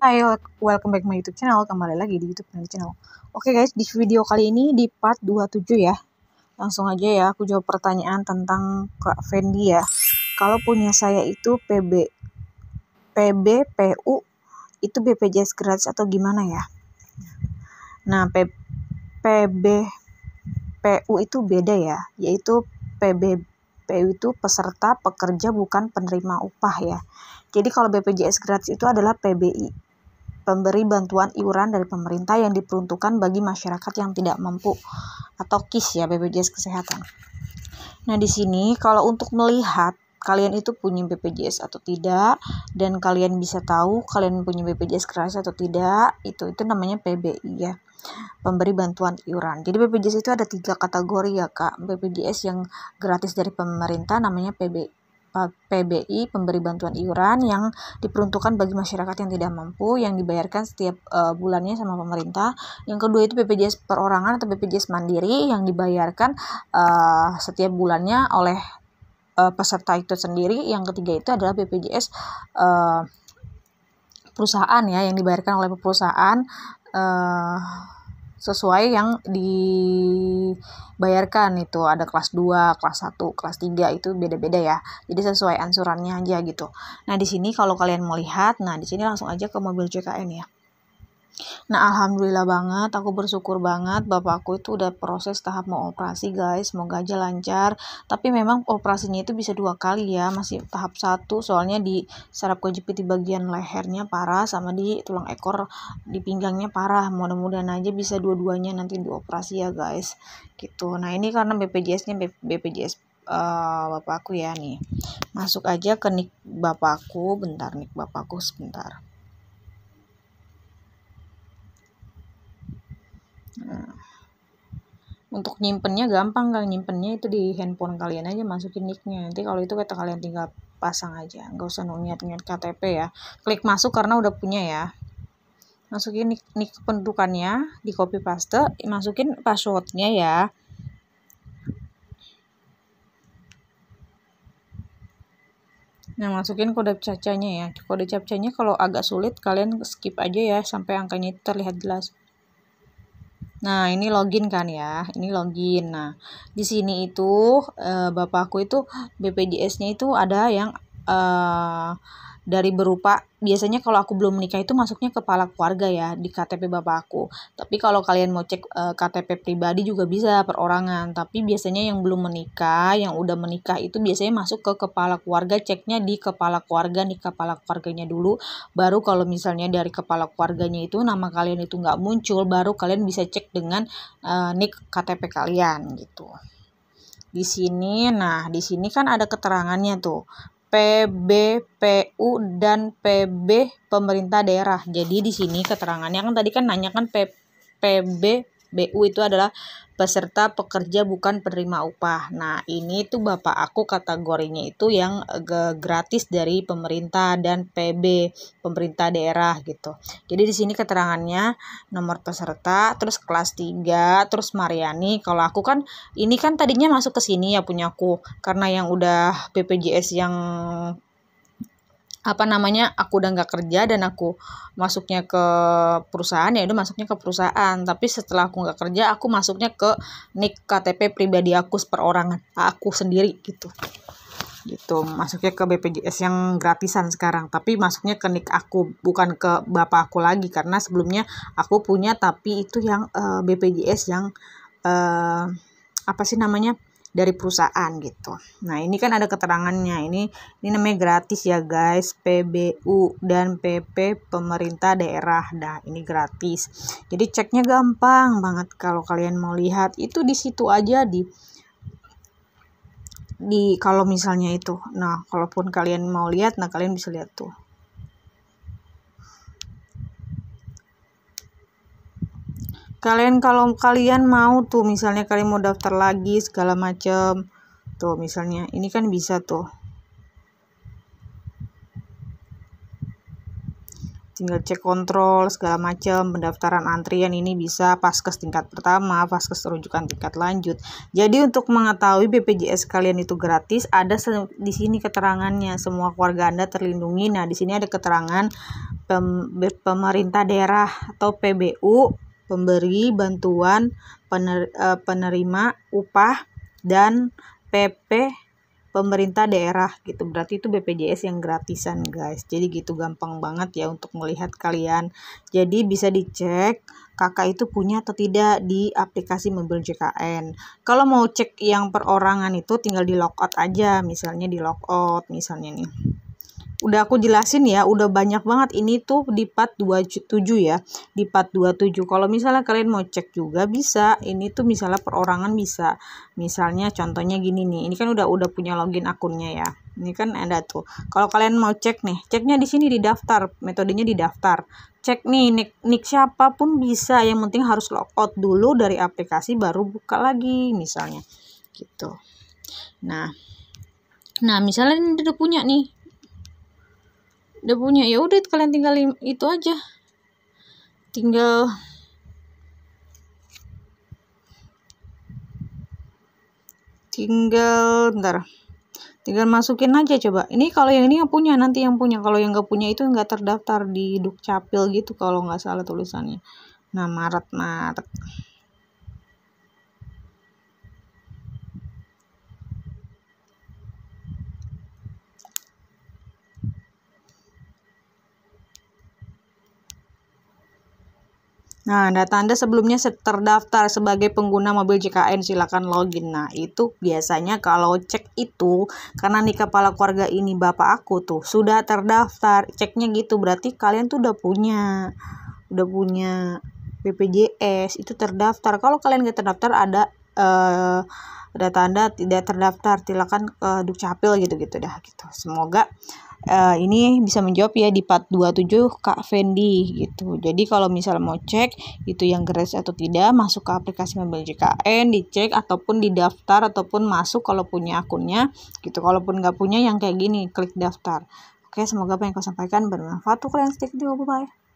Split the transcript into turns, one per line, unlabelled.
Hai, welcome back my YouTube channel. Kembali lagi di YouTube channel. Oke guys, di video kali ini di part 27 ya. Langsung aja ya, aku jawab pertanyaan tentang Kak Fendi ya. Kalau punya saya itu PU itu BPJS gratis atau gimana ya? Nah, PU itu beda ya, yaitu PU itu peserta pekerja bukan penerima upah ya. Jadi kalau BPJS gratis itu adalah PBI, pemberi bantuan iuran dari pemerintah yang diperuntukkan bagi masyarakat yang tidak mampu, atau KIS ya, BPJS Kesehatan. Nah, di sini kalau untuk melihat kalian itu punya BPJS atau tidak, dan kalian bisa tahu kalian punya BPJS gratis atau tidak, itu namanya PBI ya, pemberi bantuan iuran. Jadi BPJS itu ada 3 kategori ya Kak. BPJS yang gratis dari pemerintah namanya PBI, pemberi bantuan iuran yang diperuntukkan bagi masyarakat yang tidak mampu, yang dibayarkan setiap bulannya sama pemerintah. Yang kedua itu BPJS perorangan atau BPJS mandiri yang dibayarkan setiap bulannya oleh peserta itu sendiri. Yang ketiga itu adalah BPJS perusahaan ya, yang dibayarkan oleh perusahaan sesuai yang dibayarkan. Itu ada kelas 2, kelas 1, kelas 3, itu beda-beda ya. Jadi sesuai ansurannya aja gitu. Nah, di sini kalau kalian mau lihat, nah di sini langsung aja ke mobil CKN ya. Nah, alhamdulillah banget, aku bersyukur banget bapakku itu udah proses tahap mau operasi guys, semoga aja lancar. Tapi memang operasinya itu bisa 2 kali ya, masih tahap 1 soalnya di saraf kejepit di bagian lehernya parah, sama di tulang ekor di pinggangnya parah. Mudah-mudahan aja bisa dua-duanya nanti dioperasi ya guys gitu. Nah, ini karena BPJS-nya BPJS bapakku ya nih. Masuk aja ke nik bapakku, bentar, nik bapakku sebentar. Nah, untuk nyimpennya gampang, kalau nyimpennya itu di handphone kalian aja, masukin nicknya. Nanti kalau itu kata kalian tinggal pasang aja, nggak usah ingat-ingat KTP ya. Klik masuk karena udah punya ya. Masukin nick kependudukannya, di copy paste, masukin passwordnya ya. Nah, masukin kode captcha-nya ya. Kode captcha-nya kalau agak sulit kalian skip aja ya sampai angkanya itu terlihat jelas. Nah, ini login kan ya, ini login. Nah, di sini itu bapakku itu BPJS-nya itu ada yang dari berupa, biasanya kalau aku belum menikah itu masuknya kepala keluarga ya di KTP bapakku. Tapi kalau kalian mau cek KTP pribadi juga bisa perorangan. Tapi biasanya yang belum menikah, yang udah menikah itu biasanya masuk ke kepala keluarga, ceknya di kepala keluarga nih, kepala keluarganya dulu. Baru kalau misalnya dari kepala keluarganya itu nama kalian itu nggak muncul, baru kalian bisa cek dengan nik KTP kalian gitu. Di sini, nah di sini kan ada keterangannya tuh. PB, PU, dan PB pemerintah daerah. Jadi di sini keterangannya kan tadi kan nanya kan PB, BU itu adalah peserta pekerja bukan penerima upah. Nah, ini tuh bapak aku kategorinya itu yang gratis dari pemerintah, dan PB pemerintah daerah gitu. Jadi di sini keterangannya nomor peserta, terus kelas 3, terus Mariani. Kalau aku kan ini kan tadinya masuk ke sini ya punyaku, karena yang udah BPJS yang aku udah nggak kerja dan aku masuknya ke perusahaan, ya udah masuknya ke perusahaan. Tapi setelah aku nggak kerja, aku masuknya ke nik KTP pribadi aku perorangan aku sendiri gitu, masuknya ke BPJS yang gratisan sekarang, tapi masuknya ke nik aku, bukan ke bapak aku lagi, karena sebelumnya aku punya tapi itu yang BPJS yang dari perusahaan gitu. Nah, ini kan ada keterangannya, ini namanya gratis ya guys, PBU dan PP pemerintah daerah. Nah, ini gratis, jadi ceknya gampang banget. Kalau kalian mau lihat itu di situ aja, di kalau misalnya itu, nah kalaupun kalian mau lihat, nah kalian bisa lihat tuh. Kalau kalian mau tuh, misalnya kalian mau daftar lagi segala macam tuh, misalnya ini kan bisa tuh. tinggal cek kontrol segala macam, pendaftaran antrian ini bisa Paskes tingkat pertama, Paskes rujukan tingkat lanjut. Jadi untuk mengetahui BPJS kalian itu gratis, ada di sini keterangannya, semua keluarga Anda terlindungi. Nah, di sini ada keterangan pemerintah daerah atau PBU, pemberi bantuan, penerima upah, dan PP pemerintah daerah gitu. Berarti itu BPJS yang gratisan, guys. Jadi gitu, gampang banget ya untuk melihat kalian. Jadi bisa dicek kakak itu punya atau tidak di aplikasi mobil JKN. Kalau mau cek yang perorangan itu tinggal di logout aja, misalnya di logout misalnya nih. Udah aku jelasin ya, udah banyak banget ini tuh di part 27 ya, di part 27. Kalau misalnya kalian mau cek juga bisa, ini tuh misalnya perorangan bisa. Misalnya contohnya gini nih, ini kan udah punya login akunnya ya. Ini kan ada tuh. Kalau kalian mau cek nih, ceknya di sini di daftar, metodenya di daftar. Cek nih nick siapapun bisa, yang penting harus logout dulu dari aplikasi baru buka lagi misalnya. Gitu. Nah misalnya ini udah punya nih. Udah punya, ya udah kalian tinggal itu aja, tinggal masukin aja coba. Ini kalau yang ini yang punya, nanti yang punya. Kalau yang nggak punya itu nggak terdaftar di Dukcapil gitu kalau nggak salah tulisannya. Nah, Maret. Nah, data Anda sebelumnya terdaftar sebagai pengguna mobil JKN, silakan login. Nah, itu biasanya kalau cek itu, karena nih kepala keluarga ini bapak aku tuh sudah terdaftar, ceknya gitu, berarti kalian tuh udah punya BPJS, itu terdaftar. Kalau kalian nggak terdaftar, ada data Anda tidak terdaftar, silakan ke Dukcapil gitu-gitu dah gitu. Semoga ini bisa menjawab ya di part 27 Kak Fendi gitu. Jadi kalau misal mau cek itu yang gratis atau tidak, masuk ke aplikasi mobil JKN, dicek ataupun didaftar ataupun masuk kalau punya akunnya gitu. Kalaupun nggak punya yang kayak gini, klik daftar. Oke, semoga apa yang kau sampaikan bermanfaat untuk kalian. Stay tuned, bye bye.